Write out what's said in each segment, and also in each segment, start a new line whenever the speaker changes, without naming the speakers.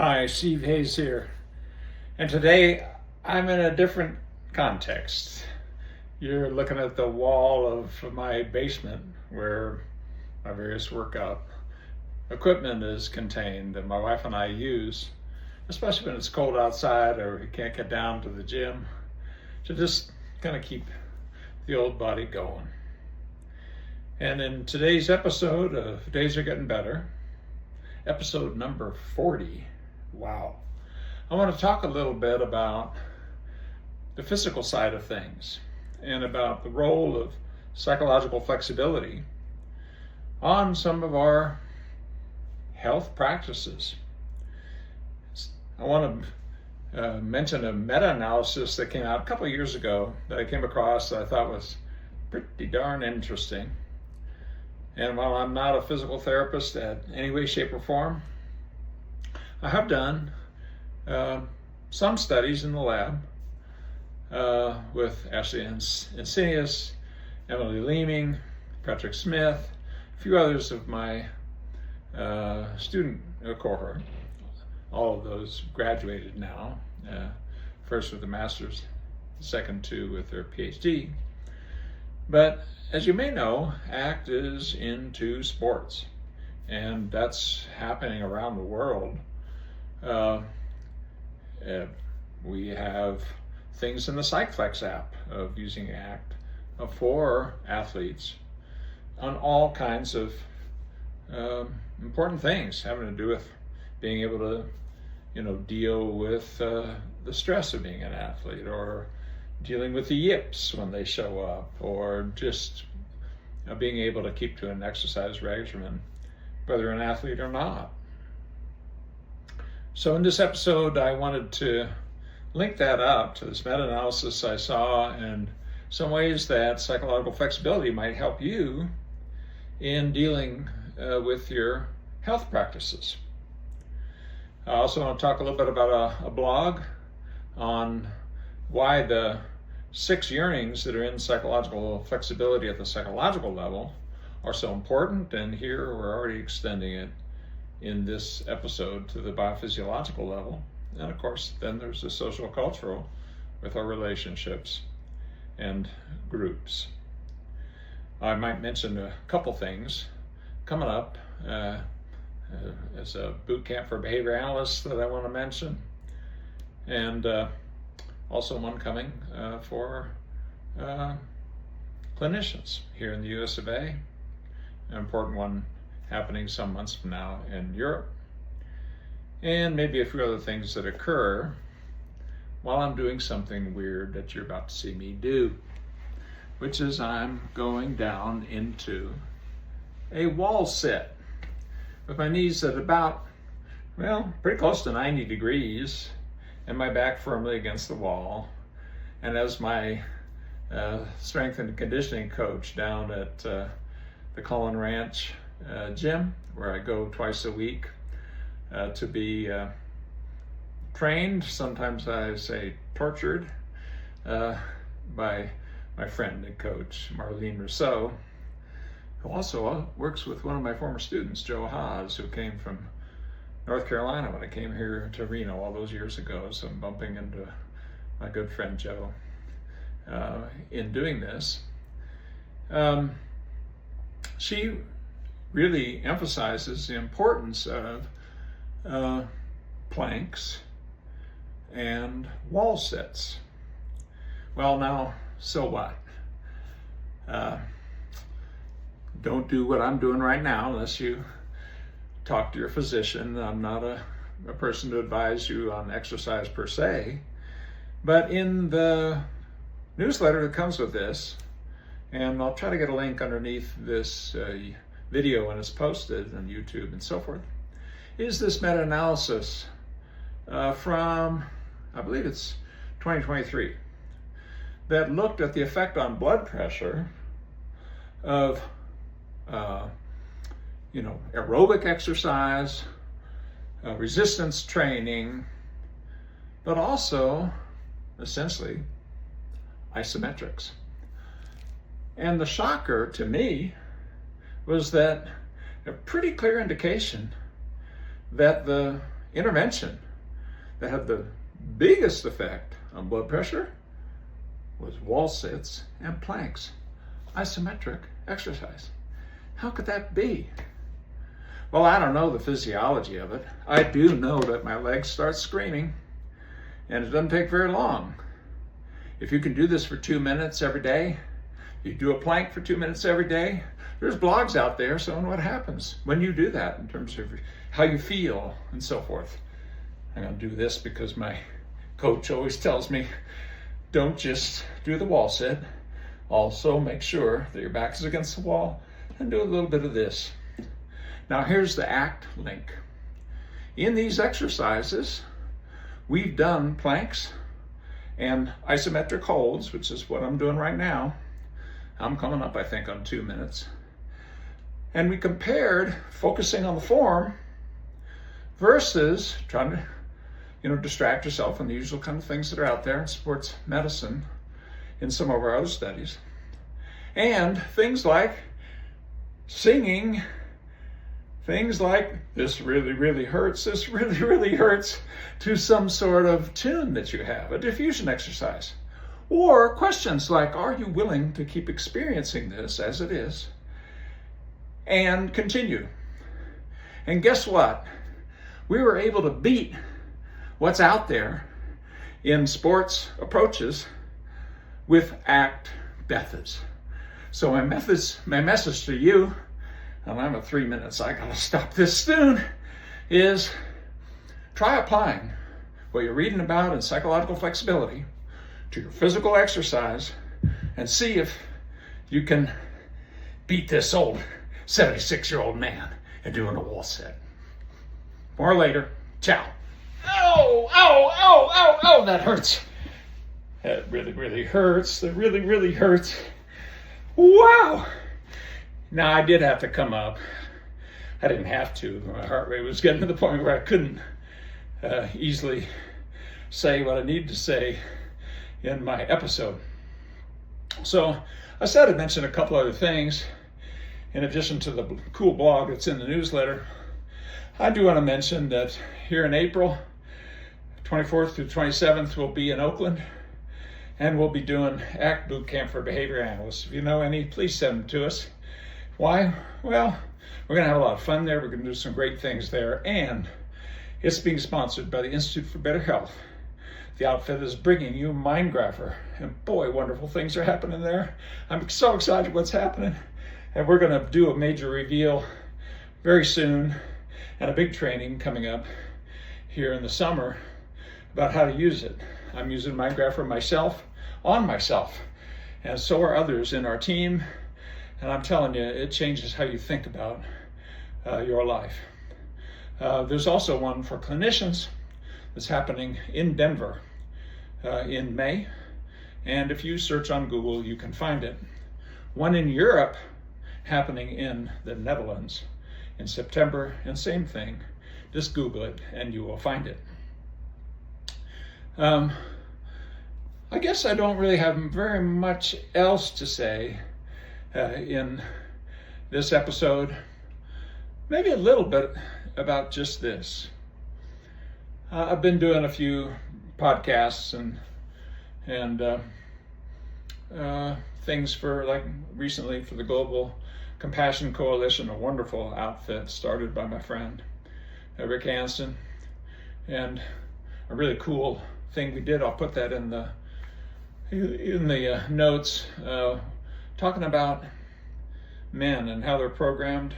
Hi, Steve Hayes here. And today I'm in a different context. You're looking at the wall of my basement where my various workout equipment is contained that my wife and I use, especially when it's cold outside or we can't get down to the gym, to just kind of keep the old body going. And in today's episode of Days Are Getting Better, episode number 40, wow, I want to talk a little bit about the physical side of things and about the role of psychological flexibility on some of our health practices. I want to mention a meta-analysis that came out a couple of years ago that I came across that I thought was pretty darn interesting. And while I'm not a physical therapist at any way, shape, or form, I have done some studies in the lab with Ashley Insidious, Emily Leeming, Patrick Smith, a few others of my student cohort. All of those graduated now, first with a master's, second two with their PhD. But as you may know, ACT is into sports, and that's happening around the world. We have things in the PsychFlex app of using ACT for athletes on all kinds of important things having to do with being able to, deal with the stress of being an athlete, or dealing with the yips when they show up, or just being able to keep to an exercise regimen, whether an athlete or not. So in this episode, I wanted to link that up to this meta-analysis I saw and some ways that psychological flexibility might help you in dealing with your health practices. I also want to talk a little bit about a blog on why the 6 yearnings that are in psychological flexibility at the psychological level are so important, and here we're already extending it in this episode to the biophysiological level. And of course, then there's the social cultural with our relationships and groups. I might mention a couple things coming up as a boot camp for behavior analysts that I want to mention, and also one coming for clinicians here in the US of A, an important one happening some months from now in Europe, and maybe a few other things that occur while I'm doing something weird that you're about to see me do, which is I'm going down into a wall sit with my knees at about, pretty close to 90 degrees, and my back firmly against the wall. And as my strength and conditioning coach down at the Cullen Ranch gym, where I go twice a week to be trained, sometimes I say tortured, by my friend and coach, Marlene Rousseau, who also works with one of my former students, Joe Haas, who came from North Carolina when I came here to Reno all those years ago. So I'm bumping into my good friend Joe in doing this. She really emphasizes the importance of planks and wall sits. Well, now, so what? Don't do what I'm doing right now unless you talk to your physician. I'm not a person to advise you on exercise per se, but in the newsletter that comes with this, and I'll try to get a link underneath this video when it's posted on YouTube and so forth, is this meta-analysis from, I believe it's 2023, that looked at the effect on blood pressure of aerobic exercise, resistance training, but also essentially isometrics. And the shocker to me was that a pretty clear indication that the intervention that had the biggest effect on blood pressure was wall sits and planks, isometric exercise. How could that be? Well, I don't know the physiology of it. I do know that my legs start screaming, and it doesn't take very long. If you can do this for 2 minutes every day, you do a plank for 2 minutes every day, there's blogs out there showing what happens when you do that in terms of how you feel and so forth. I'm going to do this because my coach always tells me, don't just do the wall sit. Also make sure that your back is against the wall and do a little bit of this. Now here's the ACT link. In these exercises, we've done planks and isometric holds, which is what I'm doing right now. I'm coming up, I think, on 2 minutes. And we compared focusing on the form versus trying to, distract yourself from the usual kind of things that are out there in sports medicine in some of our other studies. And things like singing, things like this really, really hurts, this really, really hurts, to some sort of tune that you have, a diffusion exercise. Or questions like, are you willing to keep experiencing this as it is and continue? And guess what? We were able to beat what's out there in sports approaches with ACT methods. So my message to you, and I'm at 3 minutes, I gotta stop this soon, is try applying what you're reading about in psychological flexibility to your physical exercise and see if you can beat this old 76-year-old man at doing a wall sit. More later. Ciao. Oh, ow, ow, ow, ow, that hurts. That really, really hurts. That really, really hurts. Wow. Now, I did have to come up. I didn't have to. My heart rate was getting to the point where I couldn't easily say what I needed to say in my episode. So I said I'd mention a couple other things in addition to the cool blog that's in the newsletter. I do want to mention that here in April, 24th through 27th, we'll be in Oakland, and we'll be doing ACT Boot Camp for Behavior Analysts. If you know any, please send them to us. Why? Well, we're going to have a lot of fun there. We're going to do some great things there, and it's being sponsored by the Institute for Better Health. The outfit is bringing you Mindgrapher, and boy, wonderful things are happening there. I'm so excited what's happening, and we're going to do a major reveal very soon, and a big training coming up here in the summer about how to use it. I'm using Mindgrapher myself, on myself, and so are others in our team, and I'm telling you, it changes how you think about your life. There's also one for clinicians that's happening in Denver in May, and if you search on Google, you can find it. One in Europe happening in the Netherlands in September, and same thing, just Google it and you will find it. I guess I don't really have very much else to say in this episode. Maybe a little bit about just this. I've been doing a few podcasts and things for, like, recently for the Global Compassion Coalition, a wonderful outfit started by my friend Rick Hansen, and a really cool thing we did. I'll put that in the notes, talking about men and how they're programmed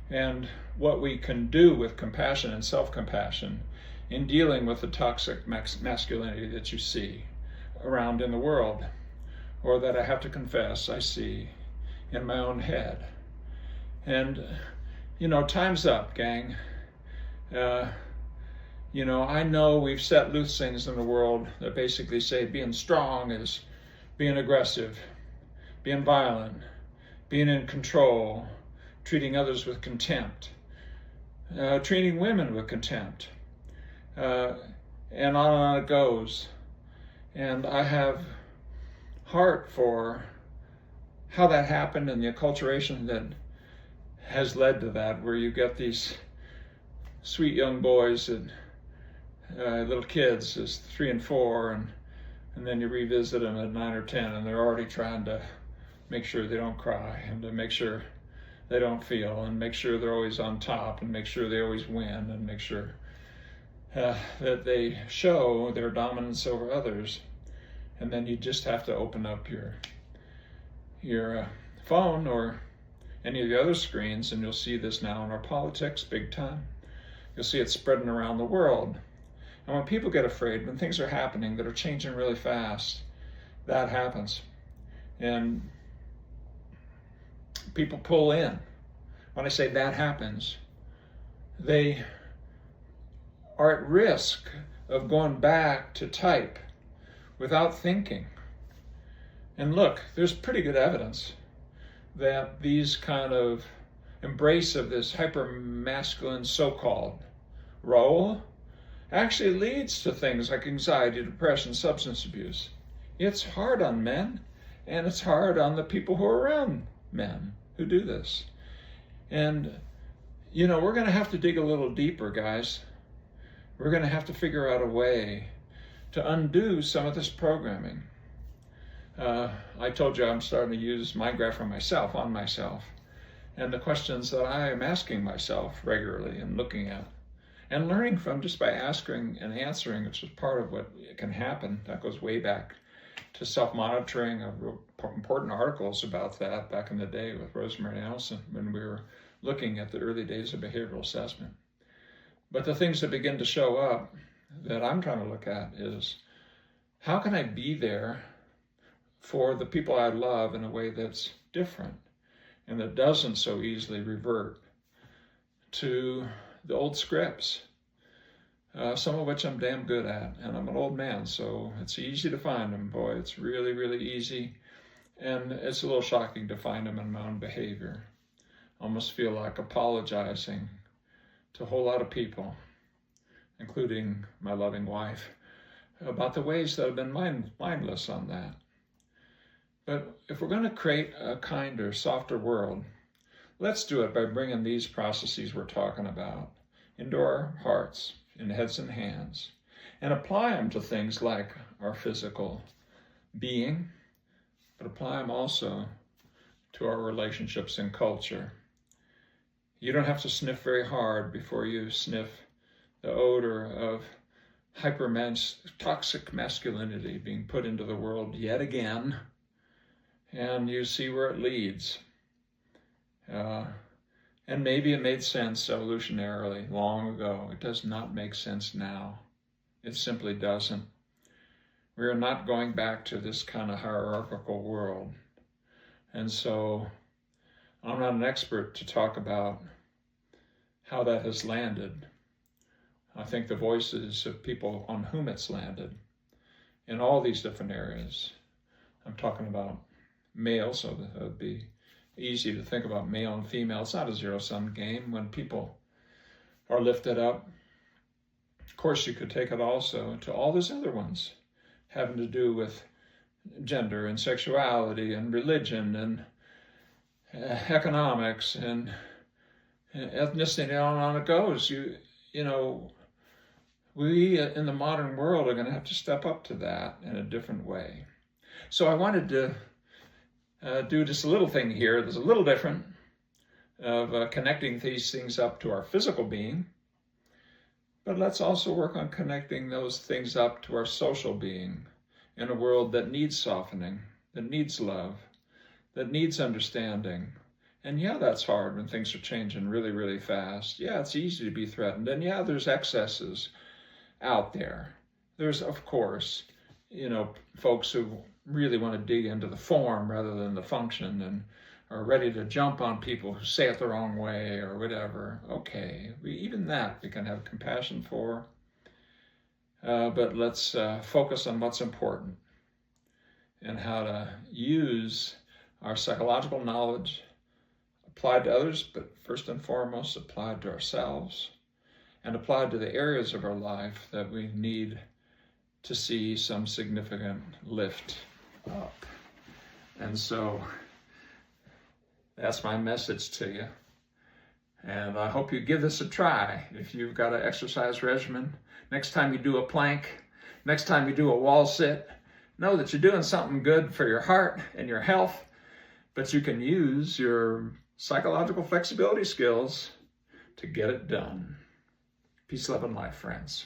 and what we can do with compassion and self-compassion in dealing with the toxic masculinity that you see around in the world, or that I have to confess I see in my own head. And time's up, gang. I know we've set loose things in the world that basically say being strong is being aggressive, being violent, being in control, treating others with contempt, treating women with contempt, and on it goes. And I have heart for how that happened and the acculturation that has led to that, where you get these sweet young boys and little kids is 3 and 4, and then you revisit them at 9 or 10, and they're already trying to make sure they don't cry, and to make sure they don't feel, and make sure they're always on top, and make sure they always win, and make sure that they show their dominance over others. And then you just have to open up your phone or any of the other screens, and you'll see this now in our politics big time. You'll see it spreading around the world. And when people get afraid, when things are happening that are changing really fast, that happens. And people pull in. When I say that happens, they are at risk of going back to type without thinking. And look, there's pretty good evidence that these kind of embrace of this hyper-masculine so-called role actually leads to things like anxiety, depression, substance abuse. It's hard on men, and it's hard on the people who are around men who do this. And, we're going to have to dig a little deeper, guys. We're going to have to figure out a way to undo some of this programming. I told you I'm starting to use Mindgraph on myself, and the questions that I am asking myself regularly and looking at and learning from just by asking and answering, which is part of what can happen. That goes way back to self-monitoring. I wrote important articles about that back in the day with Rosemary Allison when we were looking at the early days of behavioral assessment. But the things that begin to show up that I'm trying to look at is, how can I be there for the people I love in a way that's different and that doesn't so easily revert to the old scripts, some of which I'm damn good at, and I'm an old man, so it's easy to find them. Boy, it's really, really easy, and it's a little shocking to find them in my own behavior. I almost feel like apologizing to a whole lot of people, including my loving wife, about the ways that I've been mindless on that. But if we're going to create a kinder, softer world, let's do it by bringing these processes we're talking about into our hearts, in heads and hands, and apply them to things like our physical being, but apply them also to our relationships and culture. You don't have to sniff very hard before you sniff the odor of toxic masculinity being put into the world yet again, and you see where it leads. And maybe it made sense evolutionarily long ago. It does not make sense now. It simply doesn't. We are not going back to this kind of hierarchical world. And so I'm not an expert to talk about how that has landed. I think the voices of people on whom it's landed in all these different areas. I'm talking about male, so that would be easy to think about male and female. It's not a zero-sum game when people are lifted up. Of course, you could take it also to all these other ones having to do with gender and sexuality and religion and economics and ethnicity, and on it goes. We in the modern world are going to have to step up to that in a different way. So I wanted to do just a little thing here that's a little different of connecting these things up to our physical being, but let's also work on connecting those things up to our social being in a world that needs softening, that needs love, that needs understanding. And yeah, that's hard when things are changing really, really fast. Yeah, it's easy to be threatened. And yeah, there's excesses out there. There's, of course, folks who really want to dig into the form rather than the function and are ready to jump on people who say it the wrong way or whatever. Okay, even that we can have compassion for. But let's focus on what's important and how to use our psychological knowledge applied to others, but first and foremost applied to ourselves and applied to the areas of our life that we need to see some significant lift up. And so that's my message to you. And I hope you give this a try. If you've got an exercise regimen, next time you do a plank, next time you do a wall sit, know that you're doing something good for your heart and your health, but you can use your psychological flexibility skills to get it done. Peace, love, and life, friends.